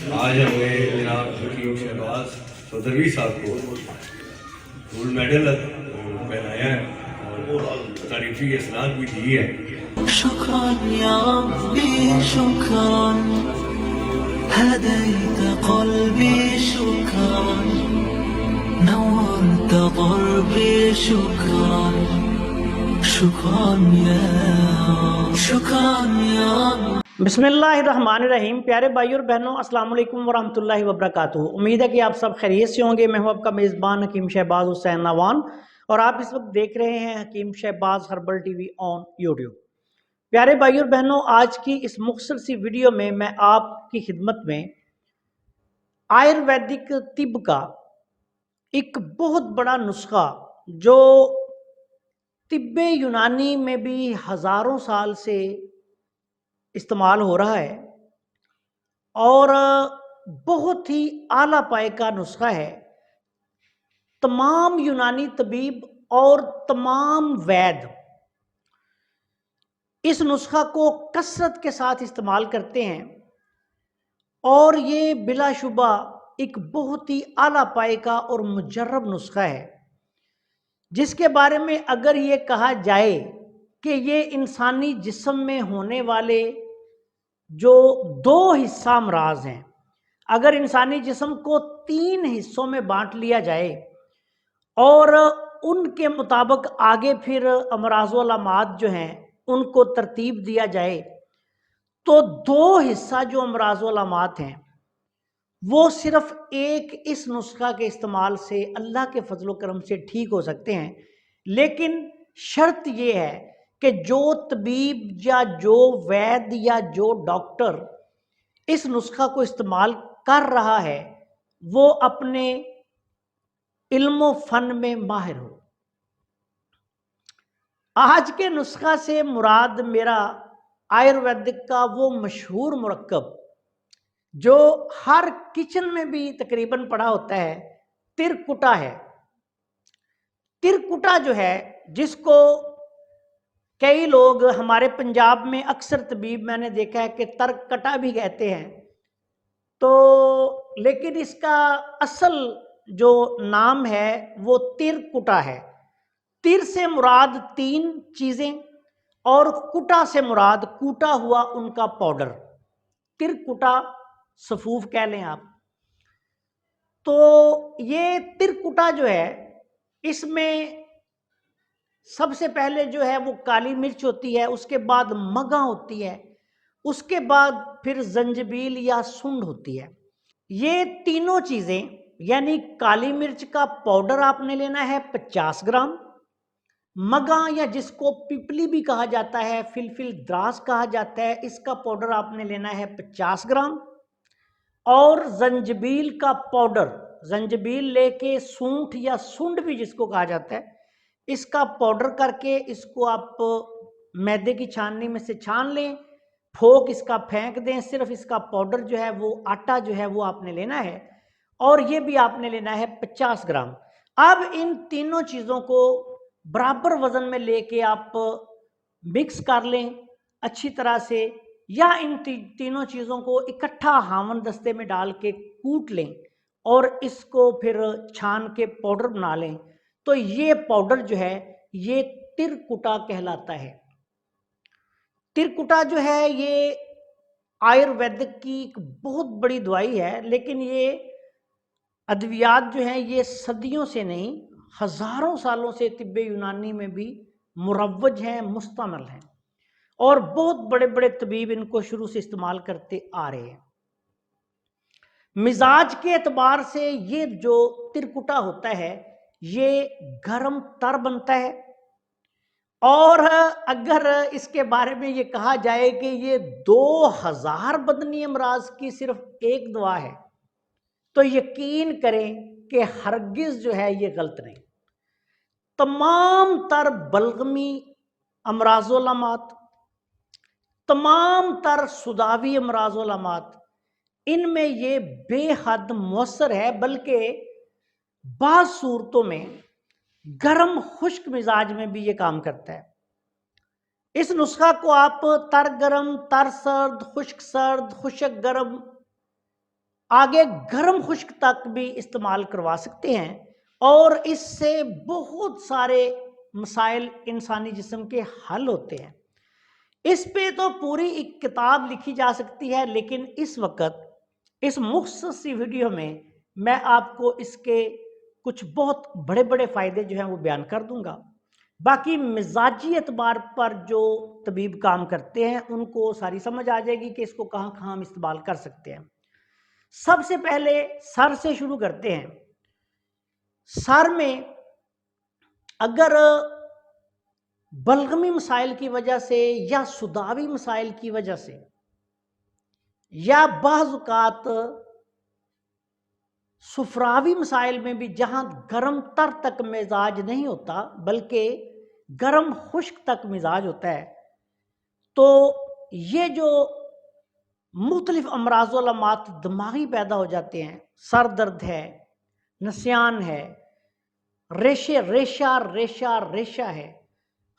आज हमें जनाब हकीम शहबाज चौधरी साहब को गोल्ड मेडल पहनाया है और तारीफी इसनाद भी दी है। شكرا يا ربي شكرا هديت قلبي شكرا نورت ضربي شكرا شكرا يا رب شكرا يا رب बिस्मिल्लाहिर्रहमानिर्रहीम। प्यारे भाइयों और बहनों, अस्सलाम वालेकुम वरहमतुल्लाहि वबरकातुहू। उम्मीद है कि आप सब खैरियत से होंगे। मैं हूं आपका मेज़बान हकीम शहबाज हुसैन नवान और आप इस वक्त देख रहे हैं Hakeem Shahbaz herbal TV on YouTube. प्यारे भाइयों और बहनों, आज की इस मुख्तसर सी वीडियो में मैं आपकी खिदमत में आयुर्वेदिक तिब का एक बहुत बड़ा नुस्खा जो तिब्बे यूनानी में भी हज़ारों साल से इस्तेमाल हो रहा है और बहुत ही आला पाए का नुस्खा है। तमाम यूनानी तबीब और तमाम वैद्य इस नुस्खा को कसरत के साथ इस्तेमाल करते हैं और ये बिलाशुबा एक बहुत ही आला पाए का और मुजर्रब नुस्खा है, जिसके बारे में अगर ये कहा जाए कि ये इंसानी जिस्म में होने वाले जो दो हिस्सा अमराज हैं, अगर इंसानी जिस्म को 3 हिस्सों में बांट लिया जाए और उनके मुताबिक आगे फिर अमराज व अलामात जो हैं उनको तरतीब दिया जाए, तो 2 हिस्सा जो अमराज व अलामात हैं वो सिर्फ एक इस नुस्खा के इस्तेमाल से अल्लाह के फजल व करम से ठीक हो सकते हैं। लेकिन शर्त ये है कि जो तबीब या जो वैद्य या जो डॉक्टर इस नुस्खा को इस्तेमाल कर रहा है वो अपने इल्म फन में माहिर हो। आज के नुस्खा से मुराद मेरा आयुर्वेदिक का वो मशहूर मुरक्कब जो हर किचन में भी तकरीबन पड़ा होता है, तिरकुटा है। तिरकुटा जो है, जिसको कई लोग हमारे पंजाब में अक्सर तबीब मैंने देखा है कि तरकटा भी कहते हैं, तो लेकिन इसका असल जो नाम है वो तिरकुटा है। तिर से मुराद 3 चीज़ें और कुटा से मुराद कूटा हुआ उनका पाउडर। तिरकुटा सफूफ कह लें आप। तो ये तिरकुटा जो है, इसमें सबसे पहले जो है वो काली मिर्च होती है, उसके बाद मगा होती है, उसके बाद फिर जंजबील या सुंड होती है। ये तीनों चीज़ें यानी काली मिर्च का पाउडर आपने लेना है 50 ग्राम, मगा या जिसको पिपली भी कहा जाता है, फिलफिल द्रास कहा जाता है, इसका पाउडर आपने लेना है 50 ग्राम और जंजबील का पाउडर, जंजबील लेके सूंठ या सुंड भी जिसको कहा जाता है, इसका पाउडर करके इसको आप मैदे की छाननी में से छान लें, फोक इसका फेंक दें। सिर्फ इसका पाउडर जो है वो आटा जो है वो आपने लेना है और ये भी आपने लेना है 50 ग्राम। अब इन तीनों चीज़ों को बराबर वजन में लेके आप मिक्स कर लें अच्छी तरह से, या इन तीनों चीज़ों को इकट्ठा हावन दस्ते में डाल के कूट लें और इसको फिर छान के पाउडर बना लें। तो ये पाउडर जो है ये तिरकुटा कहलाता है। तिरकुटा जो है ये आयुर्वेदिक की एक बहुत बड़ी दवाई है, लेकिन ये अद्वियात जो हैं ये सदियों से नहीं हज़ारों सालों से तिब्बे यूनानी में भी मुरव्वज हैं, मुस्तमल हैं और बहुत बड़े बड़े तबीब इनको शुरू से इस्तेमाल करते आ रहे हैं। मिजाज के एतबार से ये जो तिरकुटा होता है ये गर्म तर बनता है और अगर इसके बारे में ये कहा जाए कि ये 2000 बदनी अमराज की सिर्फ एक दवा है, तो यकीन करें कि हरगिज जो है ये गलत नहीं। तमाम तर बलगमी अमराज़-ओ-लामात, तमाम तर सुदावी अमराज़-ओ-लामात, इनमें ये बेहद मौसर है, बल्कि बाज़ सूरतों में गर्म खुश्क मिजाज में भी ये काम करता है। इस नुस्खा को आप तर गरम, तर सर्द, खुश्क गर्म आगे गर्म खुश्क तक भी इस्तेमाल करवा सकते हैं और इससे बहुत सारे मसाइल इंसानी जिस्म के हल होते हैं। इस पे तो पूरी एक किताब लिखी जा सकती है, लेकिन इस वक्त इस मुख्तसर सी वीडियो में मैं आपको इसके कुछ बहुत बड़े बड़े फ़ायदे जो हैं वो बयान कर दूंगा। बाकी मिजाजी एतबार पर जो तबीब काम करते हैं उनको सारी समझ आ जाएगी कि इसको कहाँ कहाँ हम इस्तेमाल कर सकते हैं। सबसे पहले सर से शुरू करते हैं। सर में अगर बलगमी मसाइल की वजह से या सुदावी मसाइल की वजह से या बाज़-औक़ात सुफरावी मसाइल में भी जहाँ गर्म तर तक मिजाज नहीं होता बल्कि गर्म खुश्क तक मिजाज होता है, तो ये जो मुख्तलिफ अमराज़ व अलामात दिमागी पैदा हो जाते हैं, सर दर्द है, नसियान है, रेशा है,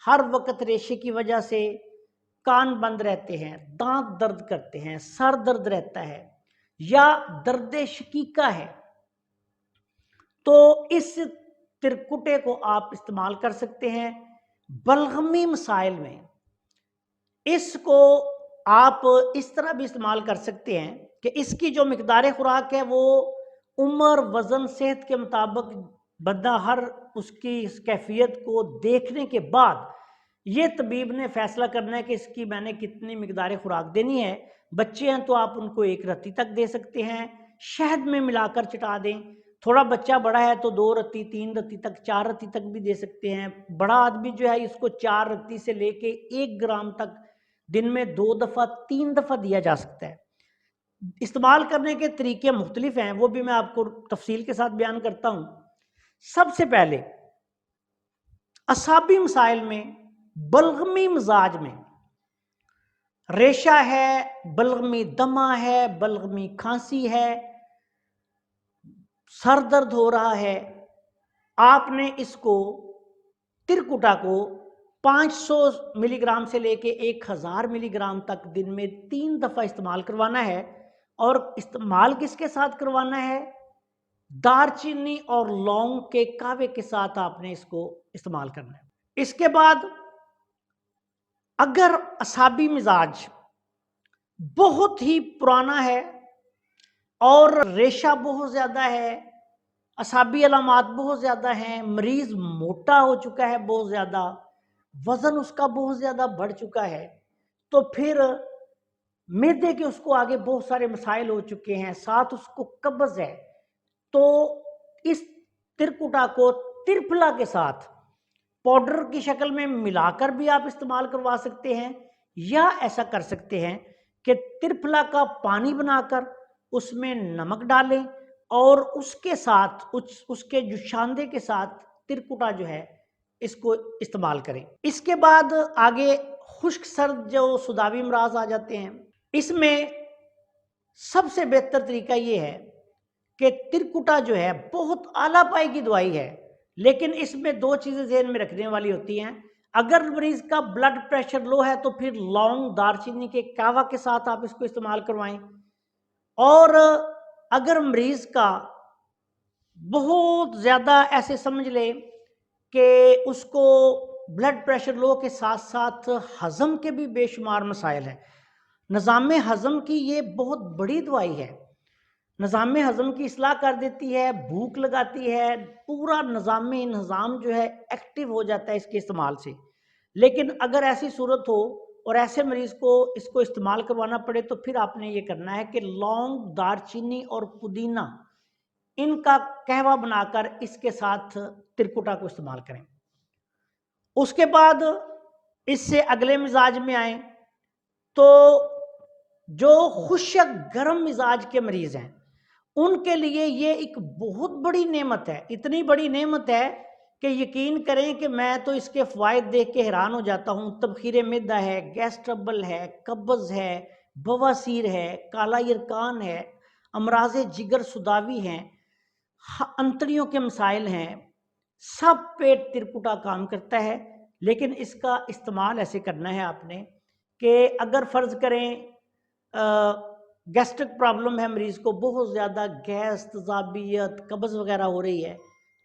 हर वक्त रेशे की वजह से कान बंद रहते हैं, दांत दर्द करते हैं, सर दर्द रहता है या दर्द शकीका है, तो इस तिरकुटे को आप इस्तेमाल कर सकते हैं बलगमी मसाइल में। इसको आप इस तरह भी इस्तेमाल कर सकते हैं कि इसकी जो मिकदार खुराक है वो उम्र, वज़न, सेहत के मुताबिक बंदा हर उसकी इस कैफियत को देखने के बाद ये तबीब ने फैसला करना है कि इसकी मैंने कितनी मिकदार खुराक देनी है। बच्चे हैं तो आप उनको 1 रत्ती तक दे सकते हैं, शहद में मिलाकर चटा दें। थोड़ा बच्चा बड़ा है तो 2 रत्ती, 3 रत्ती तक, 4 रत्ती तक भी दे सकते हैं। बड़ा आदमी जो है इसको 4 रत्ती से लेके 1 ग्राम तक दिन में 2 दफ़ा, 3 दफ़ा दिया जा सकता है। इस्तेमाल करने के तरीके मुख्तलिफ हैं, वो भी मैं आपको तफसील के साथ बयान करता हूँ। सबसे पहले असाबी मसाइल में, बलगमी मिजाज में, रेशा है, बलगमी दमा है, बलगमी खांसी है, सर दर्द हो रहा है, आपने इसको तिरकुटा को 500 मिलीग्राम से लेके 1000 मिलीग्राम तक दिन में 3 दफ़ा इस्तेमाल करवाना है। और इस्तेमाल किसके साथ करवाना है? दारचीनी और लौंग के कावे के साथ आपने इसको इस्तेमाल करना है। इसके बाद अगर असाबी मिजाज बहुत ही पुराना है और रेशा बहुत ज़्यादा है, असाबी अलामात बहुत ज़्यादा हैं, मरीज़ मोटा हो चुका है बहुत ज़्यादा, वज़न उसका बहुत ज़्यादा बढ़ चुका है, तो फिर मैदे के उसको आगे बहुत सारे मसाइल हो चुके हैं, साथ उसको कब्ज़ है, तो इस तिरकुटा को तिरफला के साथ पाउडर की शक्ल में मिलाकर भी आप इस्तेमाल करवा सकते हैं, या ऐसा कर सकते हैं कि तिरफला का पानी बनाकर उसमें नमक डालें और उसके साथ उसके जुशांदे के साथ तिरकुटा जो है इसको इस्तेमाल करें। इसके बाद आगे खुश्क सर्द जो सुदावी अमराज आ जाते हैं, इसमें सबसे बेहतर तरीका ये है कि तिरकुटा जो है बहुत आला पाई की दवाई है, लेकिन इसमें 2 चीज़ें ज़हन में रखने वाली होती हैं। अगर मरीज़ का ब्लड प्रेशर लो है तो फिर लौंग, दारचीनी के कावा के साथ आप इसको इस्तेमाल करवाएं, और अगर मरीज़ का बहुत ज़्यादा ऐसे समझ लें कि उसको ब्लड प्रेशर लो के साथ साथ हज़म के भी बेशुमार मसाइल हैं, निज़ाम हज़म की ये बहुत बड़ी दवाई है, निज़ाम हज़म की इस्लाह कर देती है, भूख लगाती है, पूरा निज़ाम जो है एक्टिव हो जाता है इसके इस्तेमाल से। लेकिन अगर ऐसी सूरत हो और ऐसे मरीज़ को इसको इस्तेमाल करवाना पड़े तो फिर आपने ये करना है कि लौंग, दारचीनी और पुदीना इनका कहवा बनाकर इसके साथ तिरकुटा को इस्तेमाल करें। उसके बाद इससे अगले मिजाज में आए तो जो खुश्क गर्म मिजाज के मरीज़ हैं उनके लिए ये एक बहुत बड़ी नेमत है, इतनी बड़ी नेमत है कि यकीन करें कि मैं तो इसके फ़वाइद देख के हैरान हो जाता हूँ। तबखीर मैदा है, गैस ट्रबल है, कब्ज़ है, बवासीर है, काला यरकान है, अमराज़ जिगर सुदावी हैं, अंतड़ियों के मसाइल हैं, सब पे तिरकुटा काम करता है। लेकिन इसका इस्तेमाल ऐसे करना है आपने कि अगर फ़र्ज़ करें गैस्ट्रिक प्रॉब्लम है मरीज़ को, बहुत ज़्यादा गैस, तेज़ाबियत, कब्ज़ वगैरह हो रही है,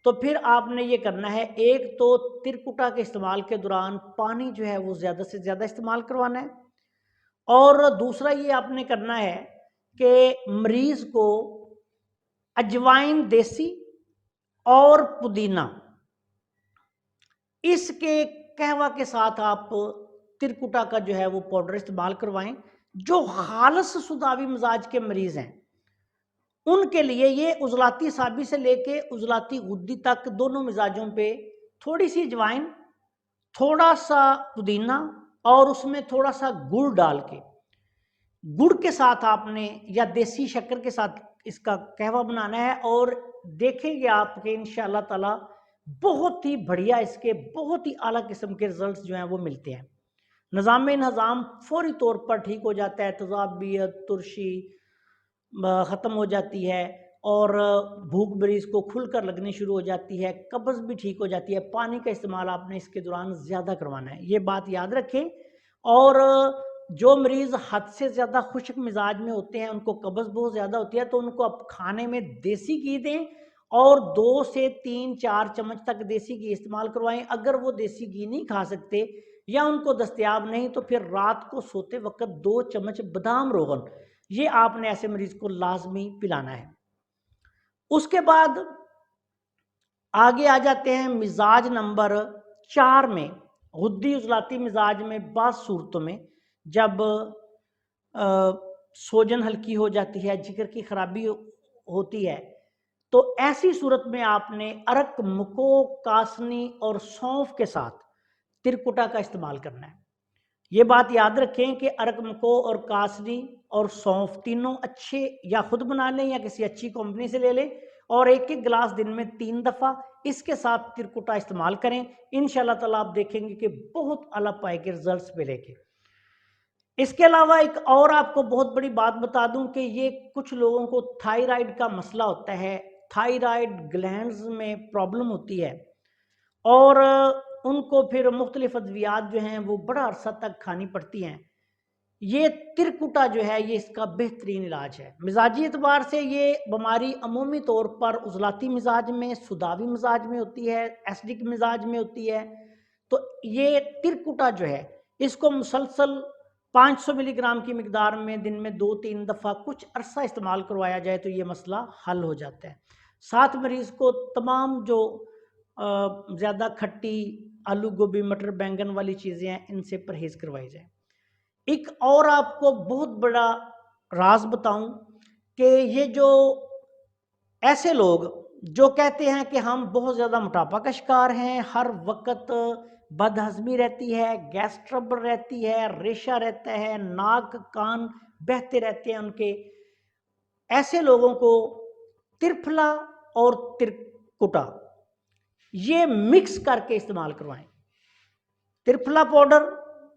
तो फिर आपने ये करना है, एक तो तिरकुटा के इस्तेमाल के दौरान पानी जो है वो ज़्यादा से ज़्यादा इस्तेमाल करवाना है, और दूसरा ये आपने करना है कि मरीज़ को अजवाइन देसी और पुदीना इसके कहवा के साथ आप तिरकुटा का जो है वो पाउडर इस्तेमाल करवाएं। जो खालस सुदावी मिजाज के मरीज़ हैं उनके लिए ये उजलाती साबी से लेके उजलाती गुद्दी तक दोनों मिजाजों पे थोड़ी सी अजवाइन, थोड़ा सा पुदीना और उसमें थोड़ा सा गुड़ डाल के, गुड़ के साथ आपने या देसी शक्कर के साथ इसका कहवा बनाना है, और देखेंगे आपके इंशाअल्लाह ताला बहुत ही बढ़िया, इसके बहुत ही आला किस्म के रिजल्ट्स जो हैं वो मिलते हैं। निज़ाम फौरी तौर पर ठीक हो जाता है, तेज़ाबियत, तुरशी ख़त्म हो जाती है, और भूख मरीज़ को खुलकर लगनी शुरू हो जाती है, कब्ज़ भी ठीक हो जाती है। पानी का इस्तेमाल आपने इसके दौरान ज़्यादा करवाना है, ये बात याद रखें। और जो मरीज़ हद से ज़्यादा खुश्क मिजाज में होते हैं, उनको कब्ज़ बहुत ज़्यादा होती है, तो उनको आप खाने में देसी घी दें और 2 से 3-4 चम्मच तक देसी घी इस्तेमाल करवाएं। अगर वो देसी घी नहीं खा सकते या उनको दस्तयाब नहीं, तो फिर रात को सोते वक्त 2 चम्मच बादाम रोगन ये आपने ऐसे मरीज को लाजमी पिलाना है। उसके बाद आगे आ जाते हैं मिजाज नंबर 4 में, गुद्दी उजलाती मिजाज में बाज़ सूरतों में जब सोजन हल्की हो जाती है, जिगर की खराबी होती है, तो ऐसी सूरत में आपने अरक, मुको, कासनी और सौंफ के साथ तिरकुटा का इस्तेमाल करना है। ये बात याद रखें कि अरक, मुको और कासनी और सौंफ तीनों अच्छे या खुद बना लें या किसी अच्छी कंपनी से ले लें, और 1-1 गिलास दिन में 3 दफ़ा इसके साथ तिरकुटा इस्तेमाल करें। इंशाअल्लाह ताला आप देखेंगे कि बहुत आला पाए के रिजल्ट्स मिलेंगे। इसके अलावा एक और आपको बहुत बड़ी बात बता दूं कि ये कुछ लोगों को थायराइड का मसला होता है, थायराइड ग्लैंड्स में प्रॉब्लम होती है, और उनको फिर मुख्तलिफ अद्वियात जो हैं वो बड़ा अरसा तक खानी पड़ती हैं। ये तिरकुटा जो है ये इसका बेहतरीन इलाज है। मिजाजी एतबार से ये बीमारी अमूमी तौर पर उजलाती मिजाज में, सुदावी मिजाज में होती है, एसिडिक मिजाज में होती है। तो ये तिरकुटा जो है इसको मुसलसल 500 मिलीग्राम की मिकदार में दिन में 2-3 दफ़ा कुछ अरसा इस्तेमाल करवाया जाए तो ये मसला हल हो जाता है। साथ मरीज़ को तमाम जो ज़्यादा खट्टी आलू, गोभी, मटर, बैंगन वाली चीज़ें हैं इनसे परहेज़ करवाई जाए। एक और आपको बहुत बड़ा राज बताऊं कि ये जो ऐसे लोग जो कहते हैं कि हम बहुत ज़्यादा मोटापा का शिकार हैं, हर वक्त बदहज़मी रहती है, गैस ट्रबल रहती है, रेशा रहता है, नाक कान बहते रहते हैं उनके, ऐसे लोगों को तिरफला और तिरकुटा ये मिक्स करके इस्तेमाल करवाएं। तिरफला पाउडर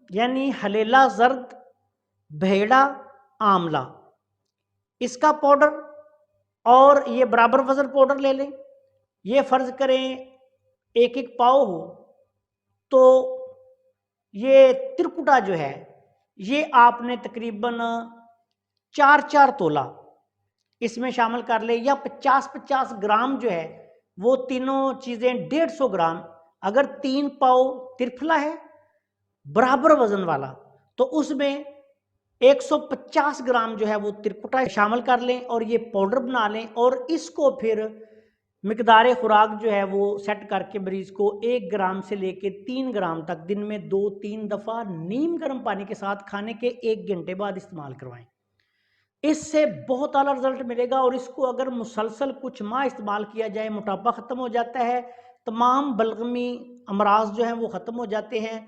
यानी हलेला जर्द, भेड़ा, आंवला, इसका पाउडर, और ये बराबर वजन पाउडर ले लें। ये फ़र्ज़ करें 1-1 पाव हो, तो ये तिरकुटा जो है ये आपने तकरीबन 4-4 तोला इसमें शामिल कर ले, या 50-50 ग्राम जो है वो तीनों चीज़ें 150 ग्राम। अगर 3 पाव तिरफला है बराबर वजन वाला, तो उसमें 150 ग्राम जो है वो तिरकुटा शामिल कर लें और ये पाउडर बना लें, और इसको फिर मिकदार खुराक जो है वो सेट करके मरीज़ को 1 ग्राम से लेके 3 ग्राम तक दिन में 2-3 दफ़ा नीम गर्म पानी के साथ खाने के 1 घंटे बाद इस्तेमाल करवाएं। इससे बहुत आला रिजल्ट मिलेगा, और इसको अगर मुसलसल कुछ माह इस्तेमाल किया जाए मोटापा ख़त्म हो जाता है, तमाम बलगमी अमराज जो हैं वो ख़त्म हो जाते हैं,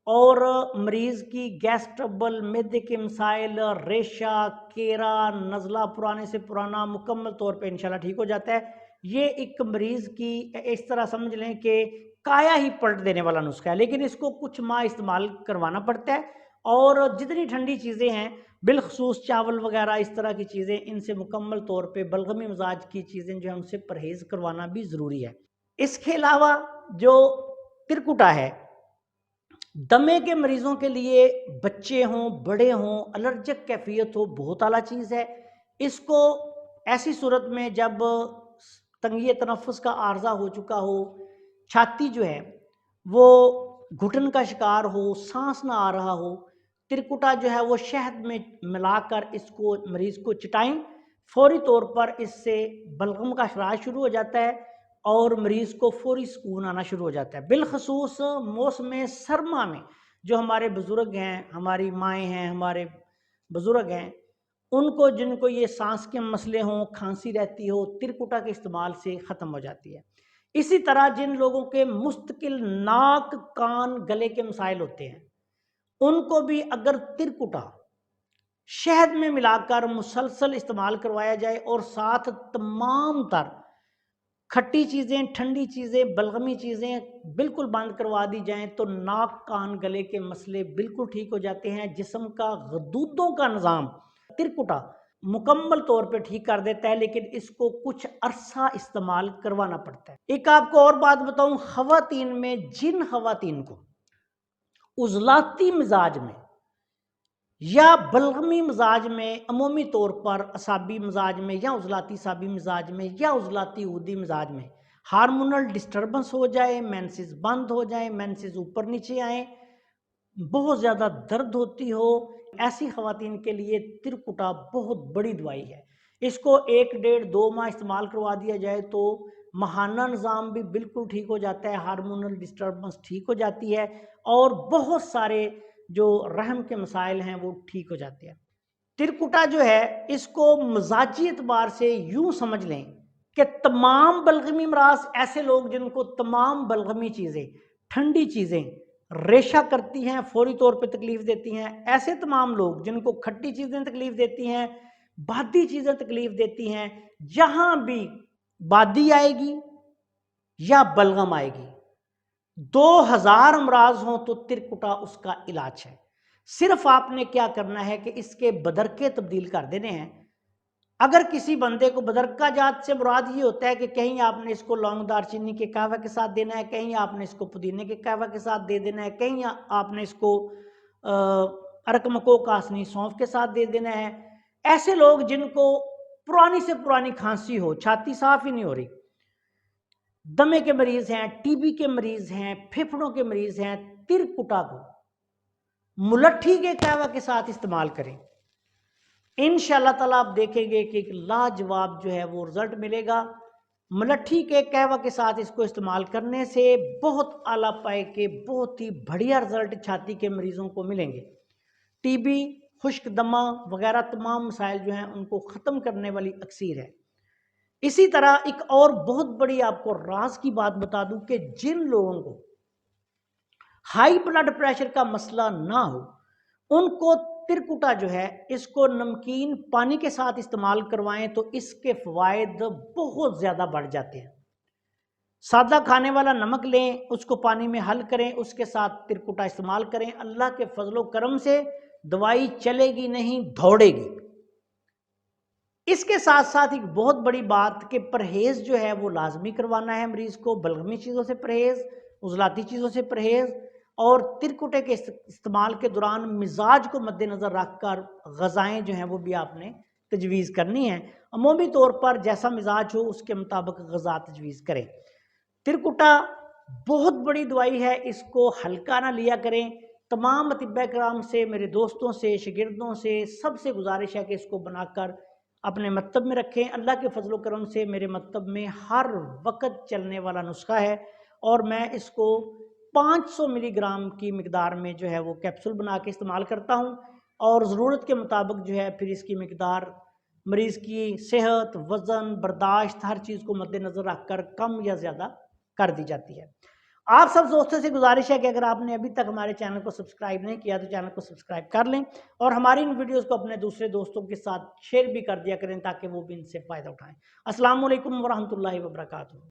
और मरीज़ की गैस ट्रबल, मैदे के मसाइल, रेशा, केरा, नज़ला पुराने से पुराना मुकम्मल तौर पे इंशाल्लाह ठीक हो जाता है। ये एक मरीज़ की इस तरह समझ लें कि काया ही पलट देने वाला नुस्खा है, लेकिन इसको कुछ माह इस्तेमाल करवाना पड़ता है। और जितनी ठंडी चीज़ें हैं, बिलखसूस चावल वगैरह इस तरह की चीज़ें, इनसे मुकम्मल तौर पे बलगमी मिजाज की चीज़ें जो है उनसे परहेज़ करवाना भी ज़रूरी है। इसके अलावा जो तिरकुटा है दमे के मरीज़ों के लिए बच्चे हों, बड़े हों, एलर्जिक कैफियत हो, बहुत आला चीज़ है। इसको ऐसी सूरत में जब तंगी तनफ़ुस का आर्ज़ा हो चुका हो, छाती जो है वो घुटन का शिकार हो, सांस ना आ रहा हो, तिरकुटा जो है वो शहद में मिलाकर इसको मरीज़ को चटाएं, फौरी तौर पर इससे बलगम का अखराज शुरू हो जाता है और मरीज़ को फौरी सुकून आना शुरू हो जाता है। बिलखसूस मौसम सरमा में जो हमारे बुज़ुर्ग हैं, हमारी माएँ हैं, हमारे बुज़ुर्ग हैं, उनको जिनको ये सांस के मसले हों, खांसी रहती हो, तिरकुटा के इस्तेमाल से ख़त्म हो जाती है। इसी तरह जिन लोगों के मुस्तकिल नाक, कान, गले के मसाइल होते हैं, उनको भी अगर तिरकुटा शहद में मिलाकर मुसलसल इस्तेमाल करवाया जाए और साथ तमाम तर खट्टी चीज़ें, ठंडी चीज़ें, बलगमी चीज़ें बिल्कुल बंद करवा दी जाएं तो नाक, कान, गले के मसले बिल्कुल ठीक हो जाते हैं। जिस्म का गदूदों का निज़ाम तिरकुटा मुकम्मल तौर पे ठीक कर देता है, लेकिन इसको कुछ अरसा इस्तेमाल करवाना पड़ता है। एक आपको और बात बताऊं, ख़वातीन में जिन ख़वातीन को उज़लाती मिजाज में या बलगमी मिजाज में, अमूमी तौर पर असाबी मिजाज में या उज़लाती असाबी मिजाज में या उज़लाती ऊदी मिजाज में हार्मोनल डिस्टर्बेंस हो जाए, मेंसेस बंद हो जाए, मेंसेस ऊपर नीचे आए, बहुत ज़्यादा दर्द होती हो, ऐसी ख़वातीन के लिए तिरकुटा बहुत बड़ी दवाई है। इसको 1 डेढ़ 2 माह इस्तेमाल करवा दिया जाए तो माहाना निज़ाम भी बिल्कुल ठीक हो जाता है, हार्मोनल डिस्टर्बेंस ठीक हो जाती है और बहुत सारे जो रहम के मसाइल हैं वो ठीक हो जाते हैं। तिरकुटा जो है इसको मजाजी एतबार से यूं समझ लें कि तमाम बलगमी मराज, ऐसे लोग जिनको तमाम बलगमी चीज़ें, ठंडी चीज़ें रेशा करती हैं, फौरी तौर पे तकलीफ देती हैं, ऐसे तमाम लोग जिनको खट्टी चीज़ें तकलीफ देती हैं, बादी चीज़ें तकलीफ देती हैं, जहां भी बादी आएगी या बलगम आएगी, 2000 अमराज हों तो तिरकुटा उसका इलाज है। सिर्फ आपने क्या करना है कि इसके बदरके तब्दील कर देने हैं। अगर किसी बंदे को बदरका जात से मुराद ये होता है कि कहीं आपने इसको लौंग दारचीनी के कहवा के साथ देना है, कहीं आपने इसको पुदीने के कहवा के साथ दे देना है, कहीं आपने इसको अरकमको कासनी सौंफ के साथ दे देना है। ऐसे लोग जिनको पुरानी से पुरानी खांसी हो, छाती साफ ही नहीं हो रही, दमे के मरीज हैं, टीबी के मरीज हैं, फेफड़ों के मरीज हैं, तिरकुटा को मुलट्ठी के कहवा के साथ इस्तेमाल करें। इंशाअल्लाह ताला आप देखेंगे कि एक लाजवाब जो है वो रिजल्ट मिलेगा। मुलट्ठी के कहवा के साथ इसको इस्तेमाल करने से बहुत आला पाए के बहुत ही बढ़िया रिजल्ट छाती के मरीजों को मिलेंगे। टीबी, खुश्क दमा वगैरह तमाम मसाइल जो हैं उनको ख़त्म करने वाली अक्सीर है। इसी तरह एक और बहुत बड़ी आपको राज की बात बता दूं कि जिन लोगों को हाई ब्लड प्रेशर का मसला ना हो, उनको तिरकुटा जो है इसको नमकीन पानी के साथ इस्तेमाल करवाएं तो इसके फ़वाइद बहुत ज़्यादा बढ़ जाते हैं। सादा खाने वाला नमक लें, उसको पानी में हल करें, उसके साथ तिरकुटा इस्तेमाल करें, अल्लाह के फजलो करम से दवाई चलेगी नहीं, दौड़ेगी। इसके साथ साथ एक बहुत बड़ी बात कि परहेज़ जो है वो लाजमी करवाना है मरीज़ को। बलगमी चीज़ों से परहेज़, उज़लाती चीज़ों से परहेज़ और तिरकुटे के इस्तेमाल के दौरान मिजाज को मद्देनज़र रख कर ग़ज़ाएँ जो हैं वो भी आपने तजवीज़ करनी है। अमूमी तौर पर जैसा मिजाज हो उसके मुताबिक ग़ज़ा तजवीज़ करें। तिरकुटा बहुत बड़ी दवाई है, इसको हल्का ना लिया करें। तमाम अतिब्बा किराम से, मेरे दोस्तों से, शागिर्दों से सबसे गुजारिश है कि इसको बनाकर अपने मकतब में रखें। अल्लाह के फजलो करम से मेरे मकतब में हर वक्त चलने वाला नुस्खा है और मैं इसको 500 मिलीग्राम की मिकदार में जो है वो कैप्सूल बना के इस्तेमाल करता हूँ और ज़रूरत के मुताबिक जो है फिर इसकी मिकदार मरीज़ की सेहत, वज़न, बर्दाश्त हर चीज़ को मद्देनज़र रख कर कम या ज़्यादा कर दी जाती है। आप सब दोस्तों से गुजारिश है कि अगर आपने अभी तक हमारे चैनल को सब्सक्राइब नहीं किया तो चैनल को सब्सक्राइब कर लें और हमारी इन वीडियोस को अपने दूसरे दोस्तों के साथ शेयर भी कर दिया करें ताकि वो भी इनसे फ़ायदा उठाएं। अस्सलाम वालेकुम वरहमतुल्लाहि वबरकातुहू।